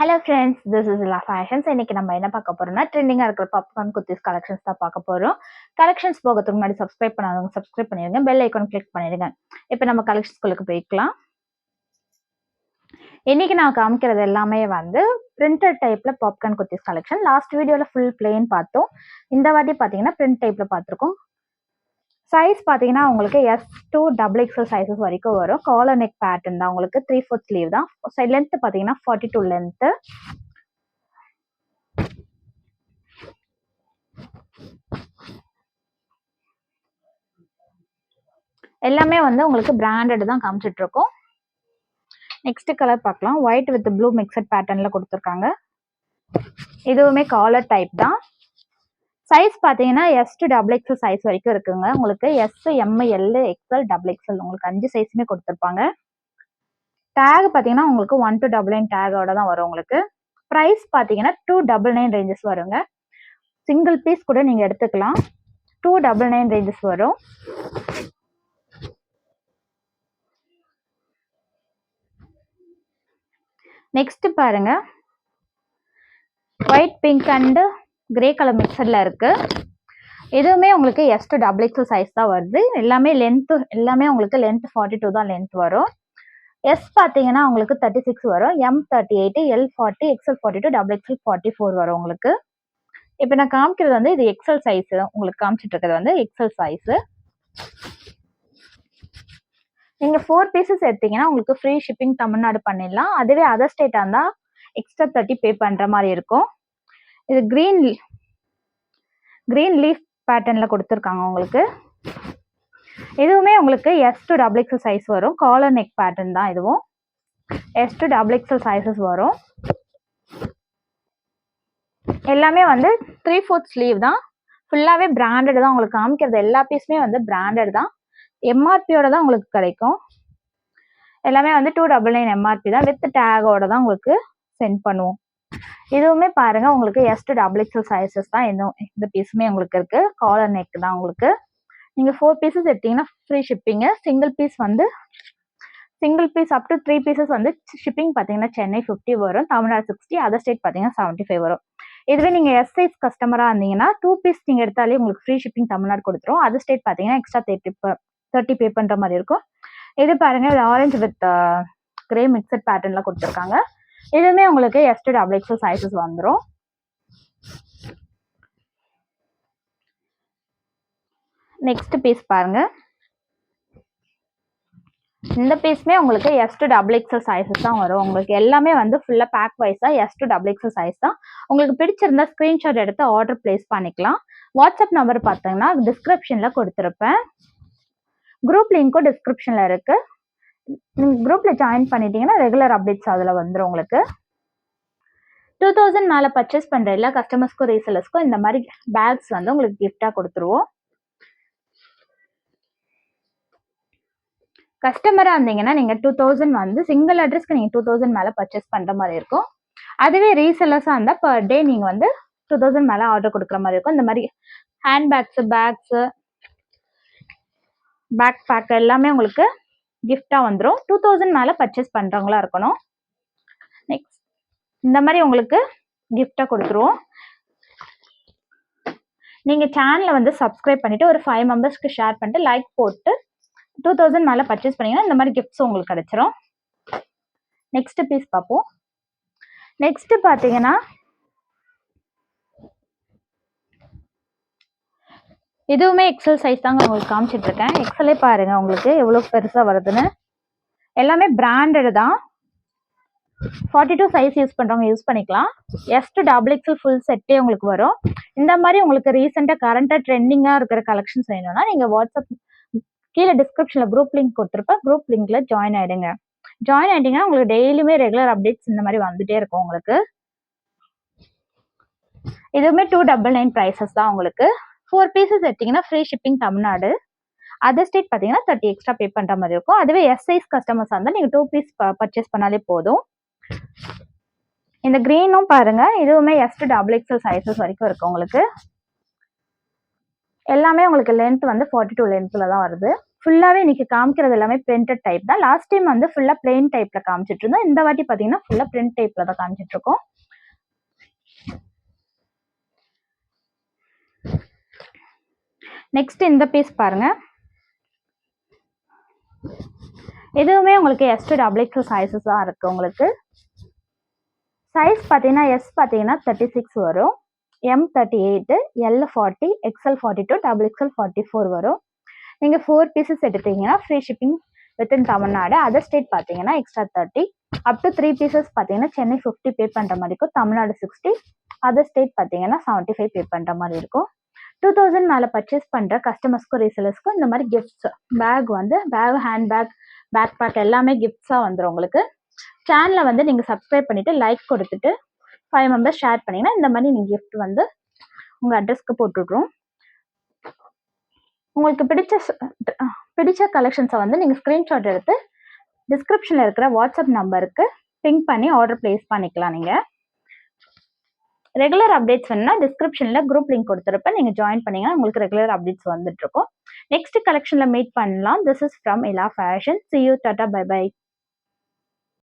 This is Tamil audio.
Hello friends, this is law fashions. இன்னைக்கு நம்ம என்ன பார்க்க போறோம்னா, ட்ரெண்டிங்காக இருக்கிற பாப்கார்ன் குர்த்திஸ் கலெக்ஷன்ஸ் தான் பார்க்க போறோம். கலெக்ஷன்ஸ் போகிறதுக்கு முன்னாடி சப்ஸ்கிரைப் பண்ணாதவங்க சப்ஸ்கிரைப் பண்ணிடுங்க, பெல் ஐக்கான் கிளிக் பண்ணிடுங்க. இப்போ நம்ம கலெக்ஷன்ஸ்குள்ளுக்கு போய்க்கலாம். இன்னைக்கு நான் காமிக்கிறது எல்லாமே வந்து பிரிண்டட் டைப்ல பாப்கார்ன் குர்த்திஸ் கலெக்ஷன். லாஸ்ட் வீடியோல ஃபுல் பிளெயின் பார்த்தோம். இந்த வாட்டி பார்த்தீங்கன்னா பிரிண்ட் டைப்ல பார்த்துருக்கோம். சைஸ் பார்த்தீங்கன்னா உங்களுக்கு S2 XXL சைஸஸ் வரைக்கும் வரும். காலர் நெக் பேட்டர்ன் தான், உங்களுக்கு 3/4 ஸ்லீவ் தான். லென்த் பார்த்தீங்கன்னா 42 லென்த். எல்லாமே வந்து உங்களுக்கு பிராண்டட் தான் காமிச்சிட்டு இருக்கோம். நெக்ஸ்ட் கலர் பார்க்கலாம். ஒயிட் வித் ப்ளூ மிக்சட் பேட்டர்ன்ல கொடுத்துருக்காங்க. இதுவுமே காலர் டைப் தான். சைஸ் பார்த்தீங்கன்னா S2 XXL சைஸ் வரைக்கும் இருக்குங்க. உங்களுக்கு S, M, L, XL, XXL உங்களுக்கு 5 சைஸுமே கொடுத்துருப்பாங்க. டேக் பார்த்தீங்கன்னா உங்களுக்கு 1299 டேகோட தான் வரும். உங்களுக்கு ப்ரைஸ் பார்த்தீங்கன்னா 299 ரேஞ்சஸ் வருங்க. சிங்கிள் பீஸ் கூட நீங்க எடுத்துக்கலாம். 299 ரேஞ்சஸ் வரும். நெக்ஸ்ட் பாருங்க, white pink and grey colour மிக்சர்ல இருக்கு. இதுவுமே உங்களுக்கு S2 XXL சைஸ் தான் வருது. எல்லாமே லென்த், எல்லாமே உங்களுக்கு லென்த் 42 தான் லென்த் வரும். S பார்த்தீங்கன்னா உங்களுக்கு 36 வரும், M 38, L 40, XL 42, XXL 44 வரும் உங்களுக்கு. இப்போ நான் காமிக்கிறது வந்து இது XL சைஸ். உங்களுக்கு காமிச்சிட்டு இருக்கிறது வந்து XL சைஸ். நீங்க 4 பீசஸ் எடுத்தீங்கன்னா உங்களுக்கு ஃப்ரீ ஷிப்பிங் தமிழ்நாடு பண்ணிடலாம். அதுவே அதர் ஸ்டேட்டா இருந்தா எக்ஸ்ட்ரா 30 பே பண்ற மாதிரி இருக்கும். இது கிரீன் லீஃப் பேட்டர்ன்ல கொடுத்துருக்காங்க உங்களுக்கு. இதுவுமே உங்களுக்கு S2 XXL சைஸ் வரும். காலர் நெக் பேட்டர்ன் தான் இதுவும். S2 XXL சைஸஸ் வரும். எல்லாமே வந்து 3/4 ஸ்லீவ் தான். ஃபுல்லாவே பிராண்டட் தான். உங்களுக்கு காமிக்கிறது எல்லா பீஸுமே வந்து பிராண்டட் தான். MRPயோட தான் உங்களுக்கு கிடைக்கும். எல்லாமே வந்து 299 MRP தான். வித் டேகோட தான் உங்களுக்கு சென்ட் பண்ணுவோம். இதுவுமே பாருங்க உங்களுக்கு S2 XXL சைஸஸ் தான். இந்த பீஸுமே உங்களுக்கு இருக்கு. காலர் நெக் தான் உங்களுக்கு. நீங்க 4 பீசஸ் எடுத்தீங்கன்னா free shipping. Single piece up to 3 pieces வந்து ஷிப்பிங் பார்த்தீங்கன்னா சென்னை 50 வரும், தமிழ்நாடு 60, அதர் ஸ்டேட் பார்த்தீங்கன்னா 75 வரும். இதுவே நீங்க எஸ் சைஸ் கஸ்டமரா இருந்தீங்கன்னா 2 பீஸ் நீங்க எடுத்தாலே உங்களுக்கு ஃப்ரீ ஷிப்பிங் தமிழ்நாடு கொடுத்துரும். அதர் ஸ்டேட் பார்த்தீங்கன்னா எக்ஸ்ட்ரா 30 பே பண்ற மாதிரி இருக்கும். இது பாருங்க, இது ஆரஞ்சு வித் கிரே மிக்சட் பேட்டர்ன்ல கொடுத்துருக்காங்க. இதுவுமே உங்களுக்கு S2 XXL சைஸஸ் வந்துடும். நெக்ஸ்ட் பீஸ் பாருங்க. இந்த பீஸ்மே உங்களுக்கு S2 XXL சைஸஸ் தான் வரும். உங்களுக்கு எல்லாமே வந்து ஃபுல்லா பேக் வைஸா S2 XXL சைஸ் தான். உங்களுக்கு பிடிச்சிருந்தா ஸ்கிரீன்ஷாட் எடுத்து ஆர்டர் பிளேஸ் பண்ணிக்கலாம். வாட்ஸ்அப் நம்பர் பார்த்தீங்கன்னா டிஸ்கிரிப்ஷன்ல கொடுத்துருப்பேன். குரூப் லிங்க்கும் டிஸ்கிரிப்ஷன்ல இருக்கு. நீங்க குரூப்ல ஜாயின் பண்ணிட்டீங்கன்னா ரெகுலர் அப்டேட்ஸ் அதுல வந்துடும் உங்களுக்கு. 2000 மேல பர்ச்சேஸ் பண்ற எல்லா கஸ்டமர்ஸ்க்கும் ரீசெலர்ஸ்க்கும் இந்த மாதிரி பேக்ஸ் வந்து உங்களுக்கு கிஃப்டா கொடுத்துருவோம். கஸ்டமரா இருந்தீங்கன்னா நீங்க 2000 வந்து சிங்கிள் அட்ரஸ்க்கு நீங்க 2000 மேல பர்ச்சேஸ் பண்ற மாதிரி இருக்கும். அதுவே ரீசெலர்ஸா இருந்தா பர் டே நீங்க வந்து 2000 மேல ஆர்டர் கொடுக்குற மாதிரி இருக்கும். இந்த மாதிரி ஹேண்ட் பேக்ஸ், பேக் பேக் எல்லாமே உங்களுக்கு கிஃப்டா வந்துடும். 2000 மேல பர்ச்சேஸ் பண்றவங்களா இருக்கணும். நெக்ஸ்ட் இந்த மாதிரி உங்களுக்கு கிஃப்டா கொடுத்துருவோம். நீங்க சேனலை வந்து சப்ஸ்கிரைப் பண்ணிட்டு ஒரு 5 மெம்பர்ஸ்க்கு ஷேர் பண்ணிட்டு லைக் போட்டு 2000 மேல பர்ச்சேஸ் பண்ணீங்கன்னா இந்த மாதிரி கிஃப்ட்ஸ் உங்களுக்கு கிடைச்சிரும். நெக்ஸ்ட் பீஸ் பார்ப்போம். நெக்ஸ்ட் பாத்தீங்கன்னா இதுவுமே XL சைஸ் தாங்க உங்களுக்கு காமிச்சிட்டு இருக்கேன். XLே பாருங்க உங்களுக்கு எவ்வளவு பெருசா வருதுன்னு. எல்லாமே பிராண்டட் தான். 42 சைஸ் யூஸ் பண்றவங்க யூஸ் பண்ணிக்கலாம். S2 XXL ஃபுல் செட்டே உங்களுக்கு வரும். இந்த மாதிரி உங்களுக்கு ரீசெண்டா கரண்டா ட்ரெண்டிங்கா இருக்கிற கலெக்ஷன்ஸ் வேணும்னா நீங்க வாட்ஸ்அப் கீழே டிஸ்கிரிப்ஷன்ல குரூப் லிங்க் கொடுத்துருப்பேன். குரூப் லிங்க்ல ஜாயின் ஆயிடுங்க. ஜாயின் ஆயிட்டீங்கன்னா உங்களுக்கு டெய்லியுமே ரெகுலர் அப்டேட்ஸ் இந்த மாதிரி வந்துட்டே இருக்கும் உங்களுக்கு. இதுவுமே 299 பிரைசஸ் தான் உங்களுக்கு. 4 பீசஸ் எடுத்தீங்கன்னா free shipping Tamil Nadu. Other state பார்த்தீங்கன்னா 30 எக்ஸ்ட்ரா பே பண்ற மாதிரி இருக்கும். அதுவே எஸ் சைஸ் கஸ்டமர்ஸ் இருந்தால் நீங்க 2 பீஸ் பர்ச்சேஸ் பண்ணாலே போதும். இந்த கிரீனும் பாருங்க, இதுவுமே S2 XXL சைஸஸ் வரைக்கும் இருக்கு உங்களுக்கு. எல்லாமே உங்களுக்கு லென்த் வந்து 42 லென்த்ல தான் வருது. ஃபுல்லாவே இன்னைக்கு காமிக்கிறது எல்லாமே பிரிண்டட் டைப் தான். லாஸ்ட் டைம் வந்து ஃபுல்லா பிளெயின் டைப்ல காமிச்சிட்டு இருந்தோம். இந்த வாட்டி பாத்தீங்கன்னா ஃபுல்லா பிரிண்ட் டைப்ல தான் காமிச்சிட்டு இருக்கோம். நெக்ஸ்ட் இந்த பீஸ் பாருங்க. இதுவுமே உங்களுக்கு S to XXL சைஸஸ் தான் இருக்கு. உங்களுக்கு சைஸ் பாத்தீங்கன்னா S பாத்தீங்கன்னா 36 வரும், M 38, L 40, XL 42, XXL 44 வரும். நீங்க 4 பீசஸ் எடுத்தீங்கன்னா free shipping within Tamil Nadu. Other state பாத்தீங்கன்னா எக்ஸ்ட்ரா 30. அப் டு 3 பீசஸ் பாத்தீங்கன்னா சென்னை 50 பே பண்ற மாதிரி இருக்கும், தமிழ்நாடு 60, அதர் ஸ்டேட் பாத்தீங்கன்னா 75 பே பண்ற மாதிரி இருக்கும். 2000 மேல பர்ச்சேஸ் பண்ற கஸ்டமர்ஸ்க்கும் ரீசெலர்ஸ்க்கும் இந்த மாதிரி கிஃப்ட்ஸ் பேக் வந்து ஹேண்ட் பேக், பேக் பேக் எல்லாமே கிஃப்ட்ஸா வந்துடும் உங்களுக்கு. சேனலை வந்து நீங்க சப்ஸ்கிரைப் பண்ணிட்டு லைக் கொடுத்துட்டு 5 மெம்பர்ஸ் ஷேர் பண்ணீங்கன்னா இந்த மாதிரி நீங்க கிஃப்ட் வந்து உங்க அட்ரஸ்க்கு போட்டுடுறோம். உங்களுக்கு பிடிச்ச கலெக்ஷன்ஸை வந்து நீங்க ஸ்கிரீன்ஷாட் எடுத்து டிஸ்கிரிப்ஷன்ல இருக்கிற வாட்ஸ்அப் நம்பருக்கு பிங்க் பண்ணி ஆர்டர் பிளேஸ் பண்ணிக்கலாம். நீங்க ரெகுலர் அப்டேட்ஸ் வேணும்னா டிஸ்கிரிப்ஷன்ல குரூப் லிங்க் கொடுத்துருப்பேன், நீங்க ஜாயின் பண்ணீங்கன்னா உங்களுக்கு ரெகுலர் அப்டேட்ஸ் வந்துட்டு இருக்கும். நெக்ஸ்ட் கலெக்ஷன்ல மீட் பண்ணலாம். This is from Ila fashion. See you, tata, bye bye.